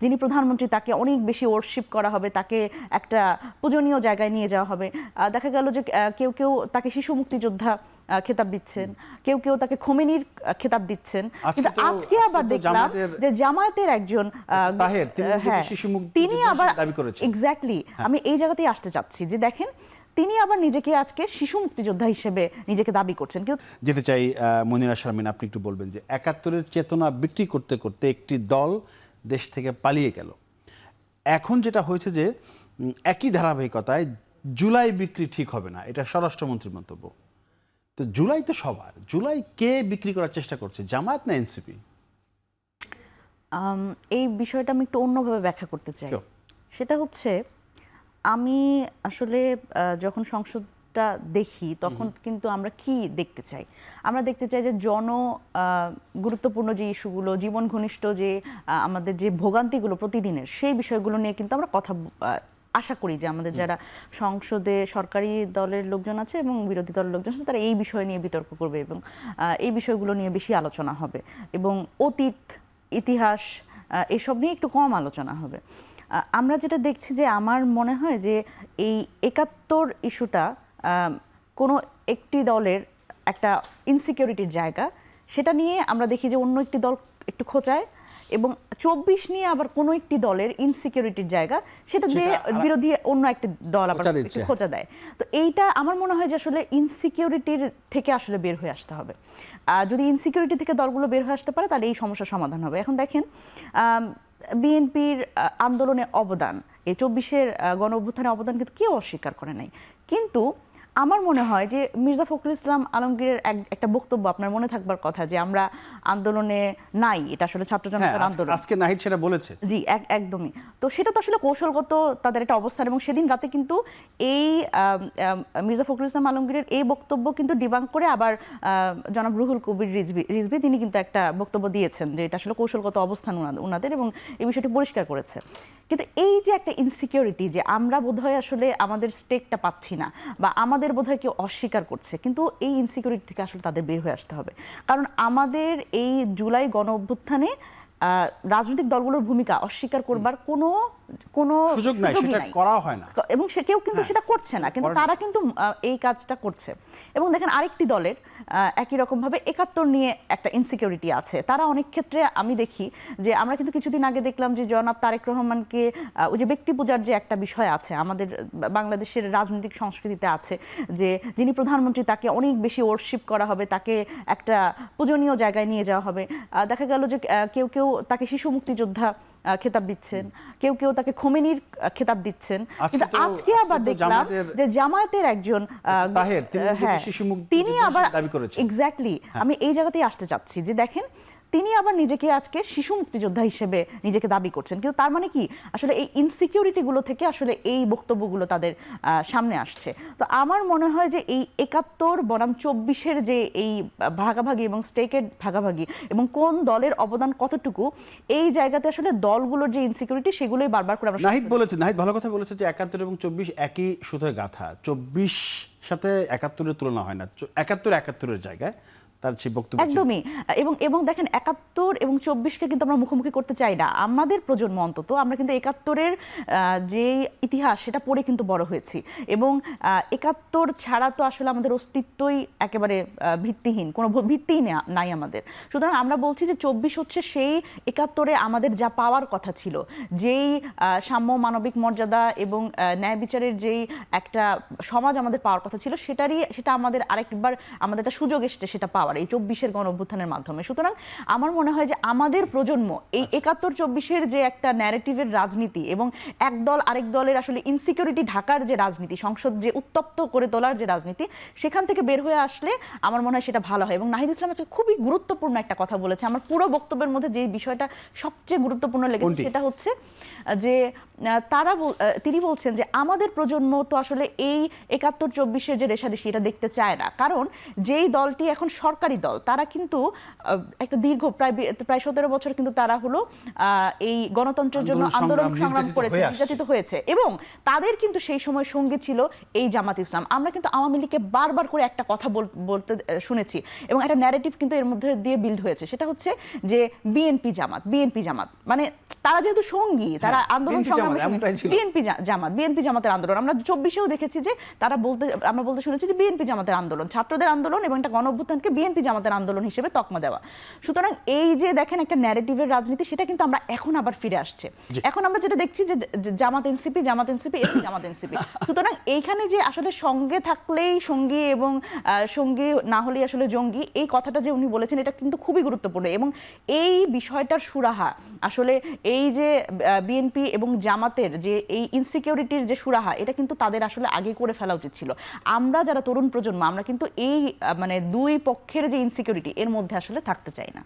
যিনি প্রধানমন্ত্রী তাকে অনেক বেশি ওয়ার্শিপ করা হবে, তাকে একটা পূজনীয় জায়গায় নিয়ে যাওয়া হবে। দেখা গেল যে কেউ কেউ তাকে শিশু মুক্তিযোদ্ধা খেতাব দিচ্ছেন, কেউ কেউ তাকে খোমেনির খেতাব দিচ্ছেন। কিন্তু আজকে আবার দেখলাম যে জামায়াতের একজন তিনি আবার এক্স্যাক্টলি আমি এই জায়গাতেই আসতে চাচ্ছি যে দেখেন তিনি আবার নিজেকে আজকে শিশু মুক্তিযোদ্ধা হিসেবে নিজেকে দাবি করছেন। কেউ যেতে চাই মনিরা শারমিন, আপনি একটু বলবেন যে ৭১-এর চেতনা বিক্রি করতে করতে একটি দল দেশ থেকে পালিয়ে গেল। এখন যেটা হয়েছে যে একই ধারাবাহিকতায় জুলাই বিক্রি ঠিক হবে না, এটা স্বরাষ্ট্রমন্ত্রীর মন্তব্য। তো জুলাই তো সবার, জুলাই কে বিক্রি করার চেষ্টা করছে, জামায়াত না এনসিপি? এই বিষয়টা আমি একটু অন্যভাবে ব্যাখ্যা করতে চাই। সেটা হচ্ছে আমি আসলে যখন সংসদটা দেখি তখন কিন্তু আমরা কি দেখতে চাই, আমরা দেখতে চাই যে গুরুত্বপূর্ণ যে ইস্যুগুলো, জীবন ঘনিষ্ঠ যে আমাদের যে ভোগান্তিগুলো প্রতিদিনের, সেই বিষয়গুলো নিয়ে কিন্তু আমরা কথা আশা করি যে আমাদের যারা সংসদে সরকারি দলের লোকজন আছে এবং বিরোধী দলের লোকজন আছে তারা এই বিষয় নিয়ে বিতর্ক করবে এবং এই বিষয়গুলো নিয়ে বেশি আলোচনা হবে এবং অতীত ইতিহাস এসব নিয়ে একটু কম আলোচনা হবে। আমরা যেটা দেখছি যে আমার মনে হয় যে এই ৭১ ইস্যুটা কোনো একটি দলের একটা ইনসিকিউরিটির জায়গা, সেটা নিয়ে আমরা দেখি যে অন্য একটি দল একটু খোঁচায়, এবং ২৪ নিয়ে আবার কোনো একটি দলের ইনসিকিউরিটির জায়গা, সেটা দিয়ে বিরোধী অন্য একটি দল আবার একটু খোঁচা দেয়। তো এইটা আমার মনে হয় যে আসলে ইনসিকিউরিটির থেকে আসলে বের হয়ে আসতে হবে। যদি ইনসিকিউরিটি থেকে দলগুলো বের হয়ে আসতে পারে তাহলে এই সমস্যার সমাধান হবে। এখন দেখেন বিএনপির আন্দোলনে অবদান, এই ২৪-এর গণ অভ্যুত্থানের অবদান কিন্তু কেউ অস্বীকার করে নাই। কিন্তু আমার মনে হয় যে মির্জা ফখরুল ইসলাম আলমগীরের একটা বক্তব্য আপনার মনে থাকবার কথা যে আমরা আন্দোলনে নাই, এটা আসলে ছাত্র জনতার আন্দোলন, আজকে নাহিদ সেটা বলেছে। জি একদমই। তো সেটা তো আসলে কৌশলগত তাদের একটা অবস্থান, এবং সেদিন রাতে কিন্তু এই মির্জা ফখরুল ইসলাম আলমগীরের এই বক্তব্য কিন্তু ডিবাঙ্ক করে আবার জনাব রুহুল কবির রিজভী তিনি কিন্তু একটা বক্তব্য দিয়েছেন যে এটা আসলে কৌশলগত অবস্থান ওনাদের, এবং এই বিষয়টি পরিষ্কার করেছে। কিন্তু এই যে একটা ইনসিকিউরিটি যে আমরা বোধহয় আসলে আমাদের স্টেকটা পাচ্ছি না বা আমাদের বোধহয় কেউ অস্বীকার করছে, কিন্তু এই ইনসিকিউরিটি থেকে আসলে তাদের বের হয়ে আসতে হবে। কারণ আমাদের এই জুলাই গণ অভ্যুত্থানে রাজনৈতিক দলগুলোর ভূমিকা অস্বীকার করবার কোনো সুযোগ নাই, সেটা করা হয় না, এবং কেউ কিন্তু সেটা করছে না, কিন্তু তারা কিন্তু এই কাজটা করছে। এবং দেখেন আরেকটি দলের একই রকমভাবে ৭১ নিয়ে একটা ইনসিকিউরিটি আছে। তারা অনেক ক্ষেত্রে আমি দেখি যে আমরা কিন্তু কিছুদিন আগে দেখলাম যে জনাব তারেক রহমানকে ওই যে ব্যক্তি পূজার যে একটা বিষয় আছে আমাদের বাংলাদেশের রাজনৈতিক সংস্কৃতিতে আছে, যে যিনি প্রধানমন্ত্রী তাকে অনেক বেশি ওয়ার্শিপ করা হবে, তাকে একটা পূজনীয় জায়গায় নিয়ে যাওয়া হবে। দেখা গেল যে কেউ কেউ তাকে শিশু মুক্তিযোদ্ধা খেতাব দিচ্ছেন, কেউ কেউ তাকে খোমেনির খেতাব দিচ্ছেন। কিন্তু আজকে আবার দেখলাম যে জামায়াতের একজন তিনি আবার এক্স্যাক্টলি আমি এই জায়গাতেই আসতে চাচ্ছি যে দেখেন তিনি আবার নিজেকে আজকে শিশু মুক্তিযোদ্ধা হিসেবে নিজেকে দাবি করছেন। কিন্তু তার মানে কি আসলে এই ইনসিকিউরিটিগুলো থেকে আসলে এই বক্তব্যগুলো তাদের সামনে আসছে। তো আমার মনে হয় যে এই ৭১ বনাম ২৪-এর যে এই ভাগাভাগি এবং স্টেকের ভাগাভাগি এবং কোন দলের অবদান কতটুকু, এই জায়গাতে আসলে দলগুলোর যে ইনসিকিউরিটি সেগুলোই বারবার করে আমরা নাহিদ বলেছে, নাহিদ ভালো কথা বলেছে যে ৭১ এবং ২৪ একই সুতোয় গাঁথা। ২৪ সাথে ৭১-এর তুলনা হয় না, ৭১-৭১-এর জায়গায় তার সেই বক্তব্য একদমই। এবং দেখেন ৭১ এবং ২৪-কে কিন্তু আমরা মুখোমুখি করতে চাই না। আমাদের প্রজন্ম অন্তত আমরা কিন্তু ৭১-এর যে ইতিহাস সেটা পড়ে কিন্তু বড় হয়েছি, এবং ৭১ ছাড়া তো আসলে আমাদের অস্তিত্বই একেবারে ভিত্তিহীন, কোনো ভিত্তিই নাই আমাদের। সুতরাং আমরা বলছি যে ২৪ হচ্ছে সেই ৭১-এ আমাদের যা পাওয়ার কথা ছিল, যেই সাম্য মানবিক মর্যাদা এবং ন্যায় বিচারের যেই একটা সমাজ আমাদের পাওয়ার কথা ছিল, সেটা আমাদের আরেকবার আমাদের একটা সুযোগ এসেছে সেটা পাওয়ার এই ২৪-এর গণ অভ্যুত্থানের মাধ্যমে। সুতরাং আমার মনে হয় যে আমাদের প্রজন্ম এই ৭১-২৪-এর যে একটা ন্যারেটিভের রাজনীতি এবং এক দল আরেক দলের আসলে ইনসিকিউরিটি ঢাকার যে রাজনীতি, সংসদ যে উত্তপ্ত করে তোলার যে রাজনীতি, সেখান থেকে বের হয়ে আসলে আমার মনে হয় সেটা ভালো হয়। এবং নাহিদ ইসলাম আজকে খুবই গুরুত্বপূর্ণ একটা কথা বলেছে। আমার পুরো বক্তব্যের মধ্যে যে বিষয়টা সবচেয়ে গুরুত্বপূর্ণ লেগেছে সেটা হচ্ছে যে তিনি বলছেন যে আমাদের প্রজন্ম তো আসলে এই ৭১-২৪-এর যে রেশারেশি এটা দেখতে চায় না, কারণ যেই দলটি এখন সরকারি দল তারা কিন্তু একটা দীর্ঘ প্রায় ১৭ বছর কিন্তু তারা হলো এই গণতন্ত্রের জন্য আন্দোলন সংগ্রাম করেছে, নির্যাতিত হয়েছে, এবং তাদের কিন্তু সেই সময় সঙ্গে ছিল এই জামাত ইসলাম। আমরা কিন্তু আওয়ামী লীগকে বারবার করে একটা কথা বলতে শুনেছি, এবং একটা ন্যারেটিভ কিন্তু এর মধ্যে দিয়ে বিল্ড হয়েছে, সেটা হচ্ছে যে বিএনপি জামাত মানে তারা যেহেতু সঙ্গী, তারা আন্দোলন BNP সংগ্রামের জামাত, এমনটাই ছিল। বিএনপি জামাতের আন্দোলন। আমরা 24-এও দেখেছি যে আমরা বলতে শুনেছি যে বিএনপি জামাতের আন্দোলন, ছাত্রদের আন্দোলন এবং একটা গণ অভ্যুত্থানকে বিএনপি জামাতের আন্দোলন হিসেবে তকমা দেওয়া। সুতরাং এই যে দেখেন একটা ন্যারেটিভের রাজনীতি, সেটা কিন্তু আমরা এখন আবার ফিরে আসছে। এখন আমরা যেটা দেখছি যে জামাত এনসিপি, জামাত এনসিপি। সুতরাং এইখানে যে আসলে সঙ্গে থাকলেই সঙ্গী এবং সঙ্গী না হলেই আসলে জঙ্গি, এই কথাটা যে উনি বলেছেন এটা কিন্তু খুবই গুরুত্বপূর্ণ। এবং এই বিষয়টার সুরাহা আসলে এই যে বিএনপি এবং জামাতের যে এই ইনসিকিউরিটির যে সুরাহা, এটা কিন্তু তাদের আসলে আগে করে ফেলা উচিত ছিল। আমরা যারা তরুণ প্রজন্ম, আমরা কিন্তু এই মানে দুই পক্ষের যে ইনসিকিউরিটি, এর মধ্যে আসলে থাকতে চাই না।